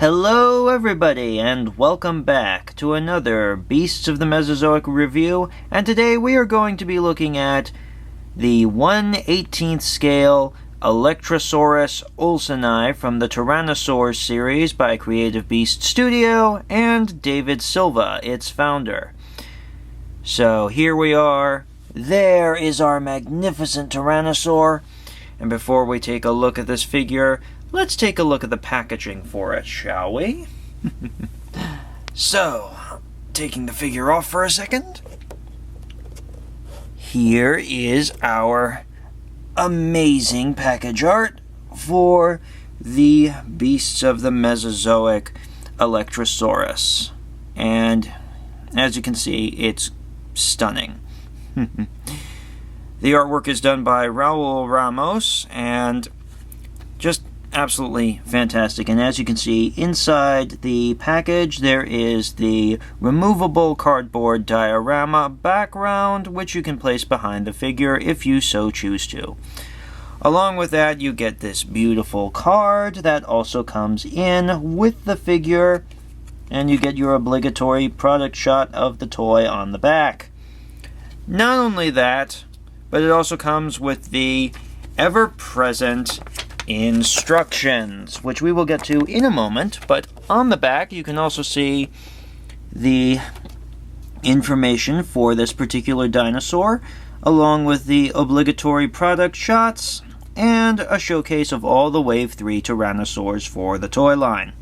Hello everybody, and welcome back to another Beasts of the Mesozoic review, and today we are going to be looking at the 1/18th scale Alectrosaurus olseni from the Tyrannosauroid series by Creative Beast Studio and David Silva, its founder. So here we are. There is our magnificent Tyrannosaur, and before we take a look at this figure, let's take a look at the packaging for it, shall we? So, taking the figure off for a second. Here is our amazing package art for the Beasts of the Mesozoic Alectrosaurus. And as you can see, it's stunning. The artwork is done by Raul Ramos, and just absolutely fantastic. And as you can see, inside the package there is the removable cardboard diorama background, which you can place behind the figure if you so choose to. Along with that, you get this beautiful card that also comes in with the figure, and you get your obligatory product shot of the toy on the back. Not only that, but it also comes with the ever-present instructions, which we will get to in a moment, but on the back you can also see the information for this particular dinosaur, along with the obligatory product shots and a showcase of all the Wave 3 Tyrannosaurs for the toy line.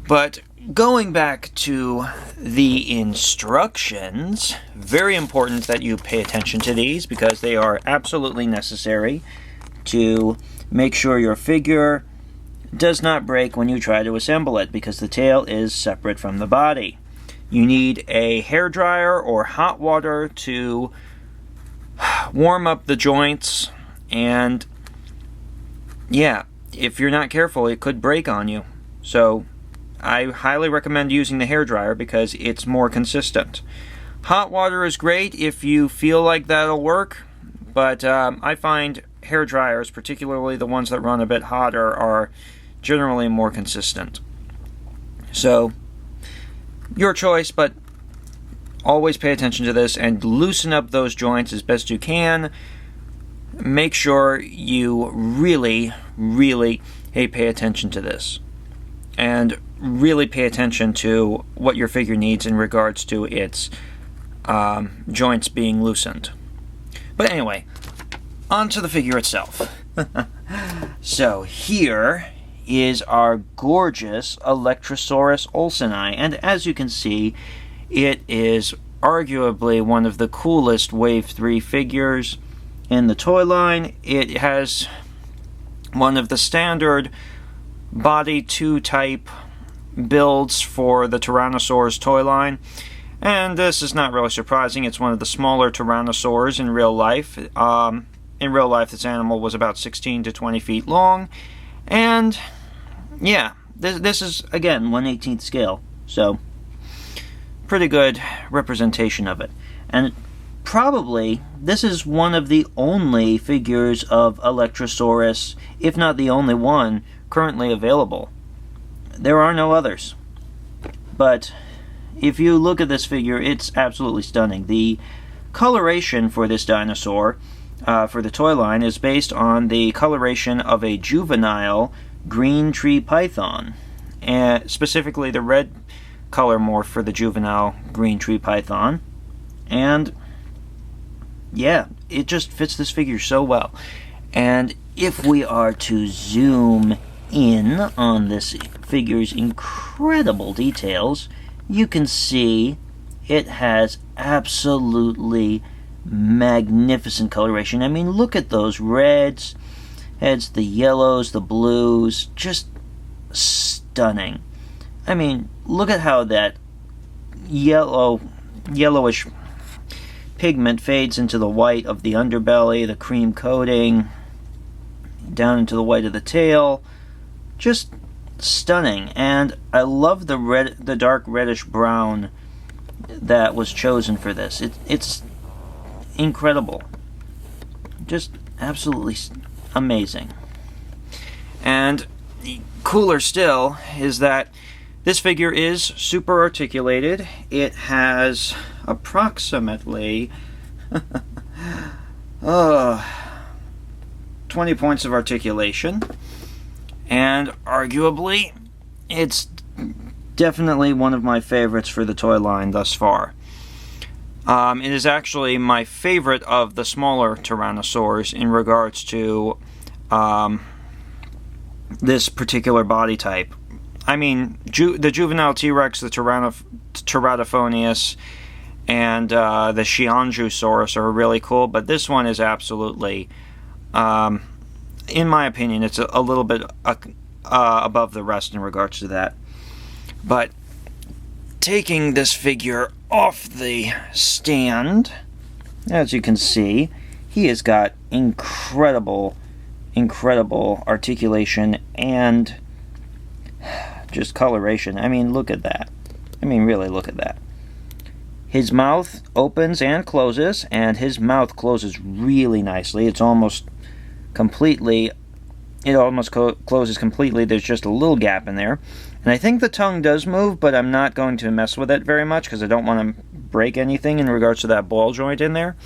But going back to the instructions, very important that you pay attention to these because they are absolutely necessary to make sure your figure does not break when you try to assemble it, because the tail is separate from the body. You need a hairdryer or hot water to warm up the joints, and yeah, if you're not careful, it could break on you. So I highly recommend using the hairdryer because it's more consistent. Hot water is great if you feel like that'll work, but I find hair dryers, particularly the ones that run a bit hotter, are generally more consistent. So, your choice, but always pay attention to this and loosen up those joints as best you can. Make sure you really pay attention to this. And really pay attention to what your figure needs in regards to its joints being loosened. But anyway, onto the figure itself. So here is our gorgeous Alectrosaurus olseni, and as you can see, it is arguably one of the coolest Wave 3 figures in the toy line. It has one of the standard Body 2 type builds for the Tyrannosaurus toy line, and this is not really surprising. It's one of the smaller Tyrannosaurs in real life. In real life, this animal was about 16 to 20 feet long, and yeah, this is, again, 1/18th scale, so pretty good representation of it. And probably, this is one of the only figures of Alectrosaurus, if not the only one, currently available. There are no others. But if you look at this figure, it's absolutely stunning. The coloration for this dinosaur, for the toy line, is based on the coloration of a juvenile green tree python, and specifically the red color morph for the juvenile green tree python. And yeah, it just fits this figure so well. And if we are to zoom in on this figure's incredible details, you can see it has absolutely magnificent coloration. I mean, look at those reds, the yellows, the blues, just stunning. I mean, look at how that yellowish pigment fades into the white of the underbelly, the cream coating, down into the white of the tail. Just stunning. And I love the dark reddish brown that was chosen for this. It's incredible. Just absolutely amazing. And cooler still is that this figure is super articulated. It has approximately 20 points of articulation, and arguably it's definitely one of my favorites for the toy line thus far. It is actually my favorite of the smaller Tyrannosaurs in regards to this particular body type. I mean, the juvenile T-Rex, the Teratophonius, and the Xianzhusaurus are really cool, but this one is absolutely, in my opinion, it's a little bit above the rest in regards to that. But taking this figure off the stand, as you can see, he has got incredible articulation and just coloration. I mean, look at that. I mean, really look at that. His mouth opens and closes, and his mouth closes really nicely. It's almost completely, closes completely. There's just a little gap in there. And I think the tongue does move, but I'm not going to mess with it very much because I don't want to break anything in regards to that ball joint in there.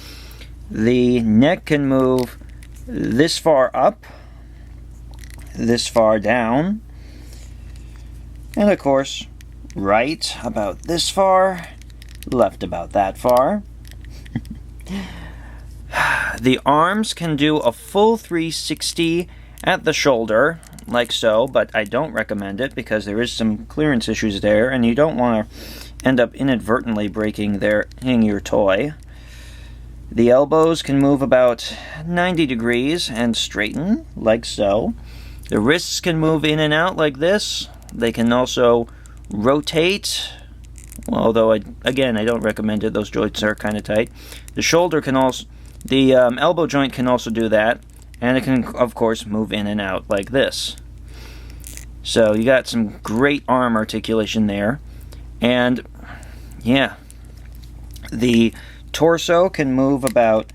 The neck can move this far up, this far down, and of course, right about this far, left about that far. The arms can do a full 360 at the shoulder, like so, but I don't recommend it because there is some clearance issues there, and you don't want to end up inadvertently breaking your toy. The elbows can move about 90 degrees and straighten, like so. The wrists can move in and out like this. They can also rotate, although again I don't recommend it. Those joints are kind of tight. The shoulder can also, the elbow joint can also do that, and it can of course move in and out like this. So you got some great arm articulation there, and yeah, the torso can move about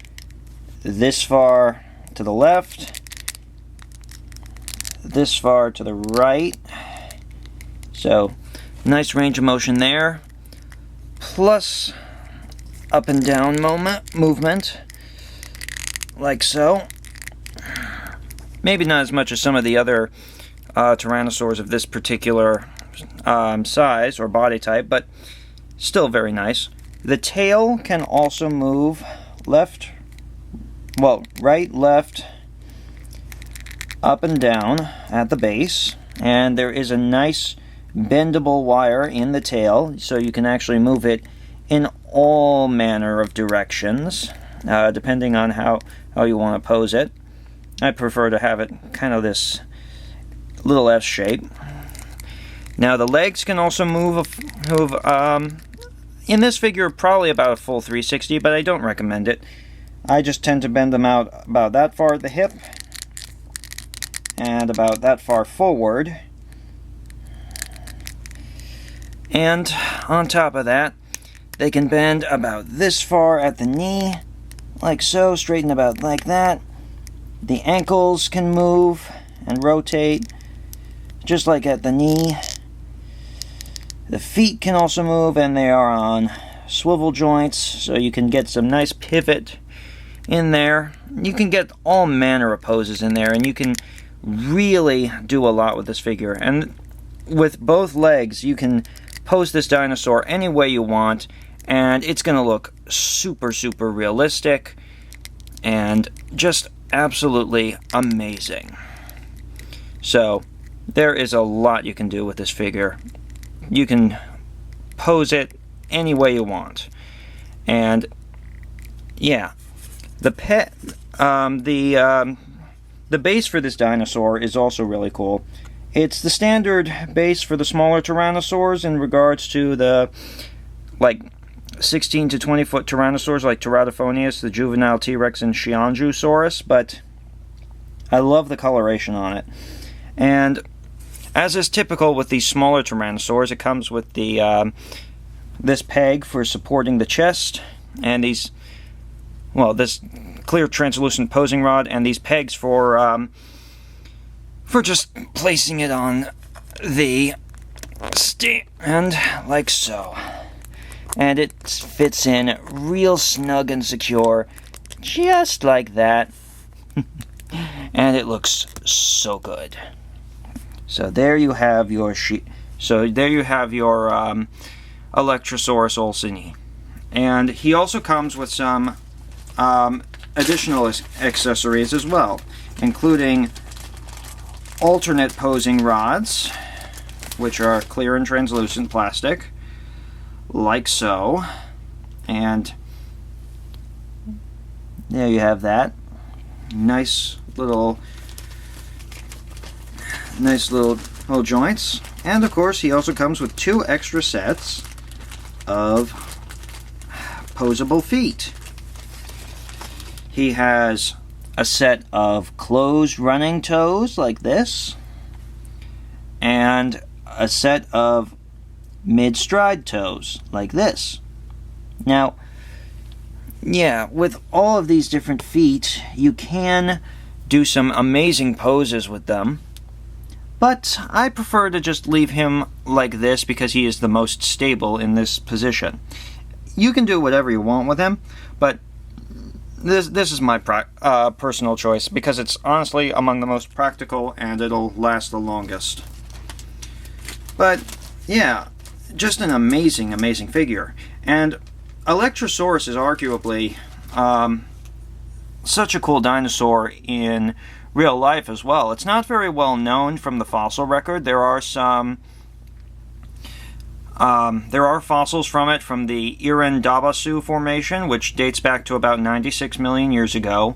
this far to the left, this far to the right. So, nice range of motion there, plus up and down movement, like so. Maybe not as much as some of the other Tyrannosaurs of this particular size or body type, but still very nice. The tail can also move right, left, up and down at the base, and there is a nice bendable wire in the tail, so you can actually move it in all manner of directions, depending on how you want to pose it. I prefer to have it kind of this little S shape. Now the legs can also move in this figure probably about a full 360, but I don't recommend it. I just tend to bend them out about that far at the hip and about that far forward. And on top of that, they can bend about this far at the knee, like so, straighten about like that. The ankles can move and rotate, just like at the knee. The feet can also move, and they are on swivel joints, so you can get some nice pivot in there. You can get all manner of poses in there, and you can really do a lot with this figure. And with both legs, you can pose this dinosaur any way you want, and it's going to look super, super realistic and just absolutely amazing. So, there is a lot you can do with this figure. You can pose it any way you want. And, yeah, the base for this dinosaur is also really cool. It's the standard base for the smaller Tyrannosaurs in regards to the, 16 to 20 foot Tyrannosaurs like Teratophonius, the juvenile T-Rex, and Xianzhusaurus, but I love the coloration on it. And as is typical with these smaller Tyrannosaurs, it comes with the this peg for supporting the chest, and these, this clear translucent posing rod, and these pegs for for just placing it on the stand like so. And it fits in real snug and secure, just like that. And it looks so good. So there you have your Alectrosaurus olseni. And he also comes with some additional accessories as well, including alternate posing rods, which are clear and translucent plastic, like so. And there you have that. Nice little joints. And of course, he also comes with 2 extra sets of posable feet. He has a set of closed running toes like this, and a set of mid-stride toes like this. Now, yeah, with all of these different feet, you can do some amazing poses with them, but I prefer to just leave him like this because he is the most stable in this position. You can do whatever you want with him, but this is my personal choice because it's honestly among the most practical and it'll last the longest. But yeah, just an amazing, amazing figure. And Alectrosaurus is arguably such a cool dinosaur in real life as well. It's not very well known from the fossil record. There are fossils from it from the Iran-Dabasu Formation, which dates back to about 96 million years ago.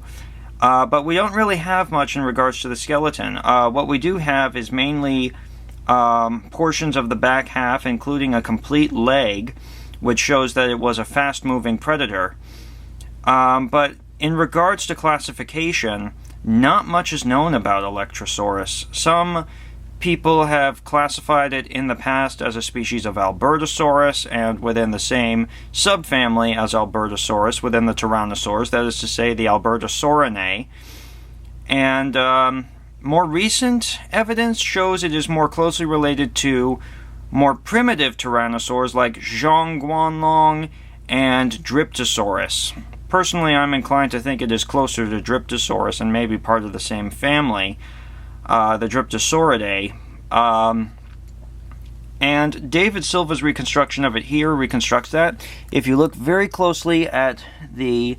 But we don't really have much in regards to the skeleton. What we do have is mainly portions of the back half, including a complete leg, which shows that it was a fast-moving predator. But in regards to classification, not much is known about Alectrosaurus. Some people have classified it in the past as a species of Albertosaurus and within the same subfamily as Albertosaurus within the Tyrannosaurs, that is to say the Albertosaurinae. And more recent evidence shows it is more closely related to more primitive tyrannosaurs like Zhongguanlong and Dryptosaurus. Personally, I'm inclined to think it is closer to Dryptosaurus and maybe part of the same family, the Dryptosauridae. And David Silva's reconstruction of it here reconstructs that. If you look very closely at the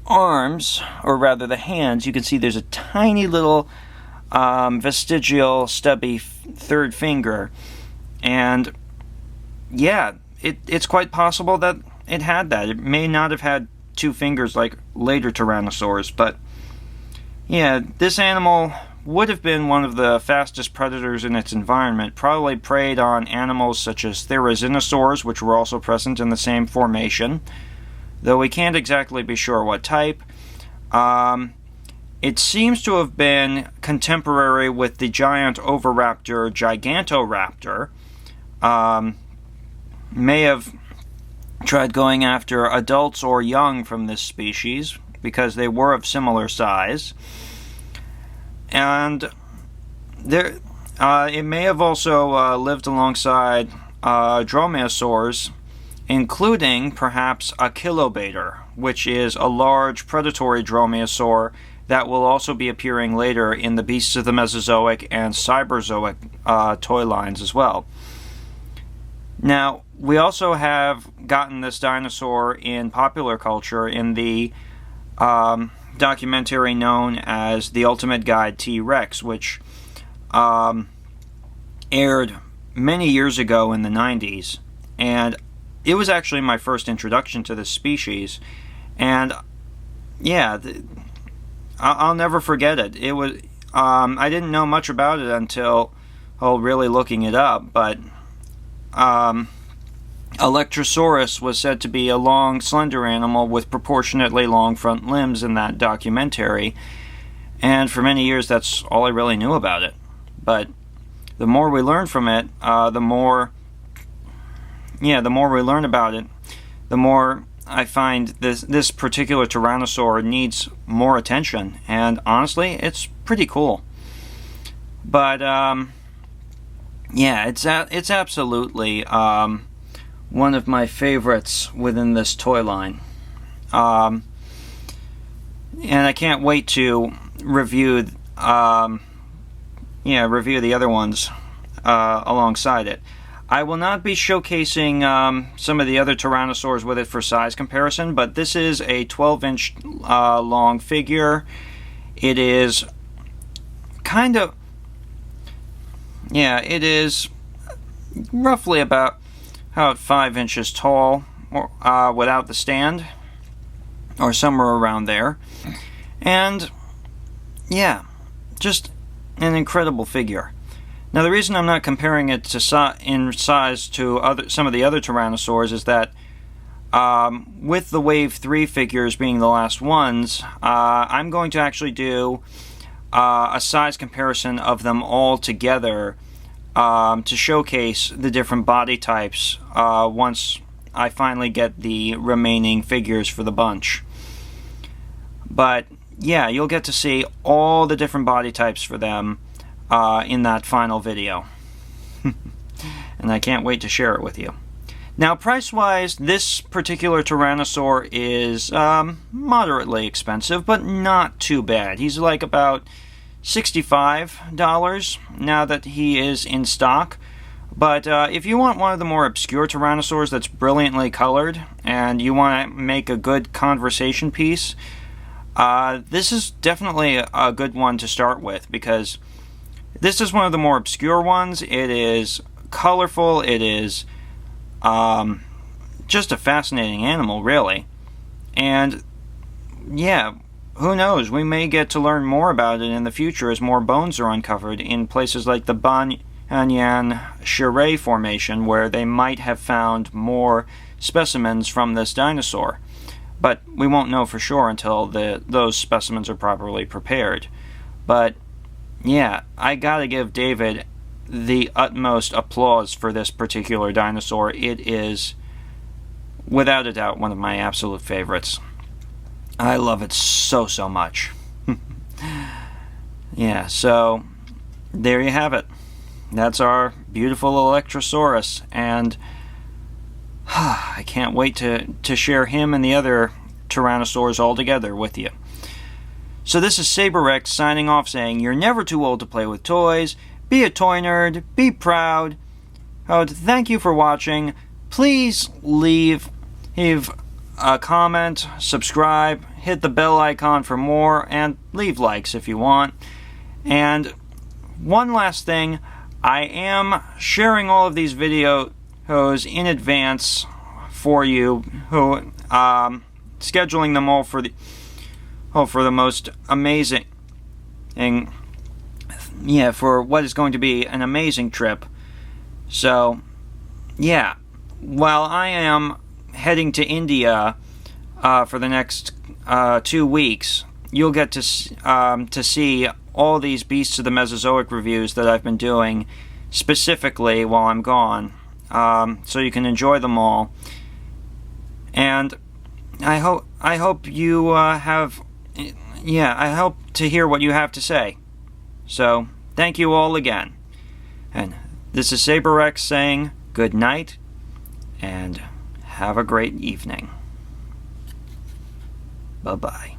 arms, or rather the hands, you can see there's a tiny little vestigial stubby third finger. And yeah, it's quite possible that it had that. It may not have had 2 fingers like later tyrannosaurs, but yeah, this animal would have been one of the fastest predators in its environment, probably preyed on animals such as therizinosaurs, which were also present in the same formation, though we can't exactly be sure what type. It seems to have been contemporary with the giant oviraptor Gigantoraptor. May have tried going after adults or young from this species because they were of similar size. And it may have also lived alongside dromaeosaurs, including perhaps a kilobator, which is a large predatory dromaeosaur that will also be appearing later in the Beasts of the Mesozoic and Cyberzoic toy lines as well. Now, we also have gotten this dinosaur in popular culture in the documentary known as The Ultimate Guide T-Rex, which aired many years ago in the 90s. And it was actually my first introduction to this species. And yeah, I'll never forget it. It was I didn't know much about it until really looking it up, but Alectrosaurus was said to be a long, slender animal with proportionately long front limbs in that documentary, and for many years that's all I really knew about it. But the more we learn from it, the more we learn about it, the more I find this particular Tyrannosaur needs more attention, and honestly, it's pretty cool. But yeah, it's absolutely one of my favorites within this toy line. And I can't wait to review review the other ones alongside it. I will not be showcasing some of the other Tyrannosaurs with it for size comparison, but this is a 12-inch long figure. It is kind of, it is roughly about 5 inches tall, without the stand, or somewhere around there. And yeah, just an incredible figure. Now, the reason I'm not comparing it to in size to some of the other Tyrannosaurs is that with the Wave 3 figures being the last ones, I'm going to actually do a size comparison of them all together to showcase the different body types once I finally get the remaining figures for the bunch. But yeah, you'll get to see all the different body types for them in that final video. And I can't wait to share it with you. Now, price-wise, this particular Tyrannosaur is moderately expensive, but not too bad. He's like about $65 now that he is in stock. But if you want one of the more obscure Tyrannosaurs that's brilliantly colored, and you want to make a good conversation piece, this is definitely a good one to start with, because this is one of the more obscure ones. It is colorful. It is just a fascinating animal, really. And yeah, who knows? We may get to learn more about it in the future as more bones are uncovered in places like the Banyan-Shirei Formation, where they might have found more specimens from this dinosaur. But we won't know for sure until those specimens are properly prepared. But yeah, I gotta give David the utmost applause for this particular dinosaur. It is, without a doubt, one of my absolute favorites. I love it so much. Yeah, so there you have it. That's our beautiful Alectrosaurus, and I can't wait to share him and the other Tyrannosaurs all together with you. So this is SaberX signing off, saying you're never too old to play with toys. Be a toy nerd. Be proud. Thank you for watching. Please leave a comment, subscribe, hit the bell icon for more, and leave likes if you want. And one last thing, I am sharing all of these videos in advance for you, scheduling them all for the most amazing, for what is going to be an amazing trip. So, yeah, while I am heading to India for the next 2 weeks, you'll get to see all these Beasts of the Mesozoic reviews that I've been doing specifically while I'm gone, so you can enjoy them all. And I hope you have. I hope to hear what you have to say. So, thank you all again. And this is SaberX saying good night, and have a great evening. Bye-bye.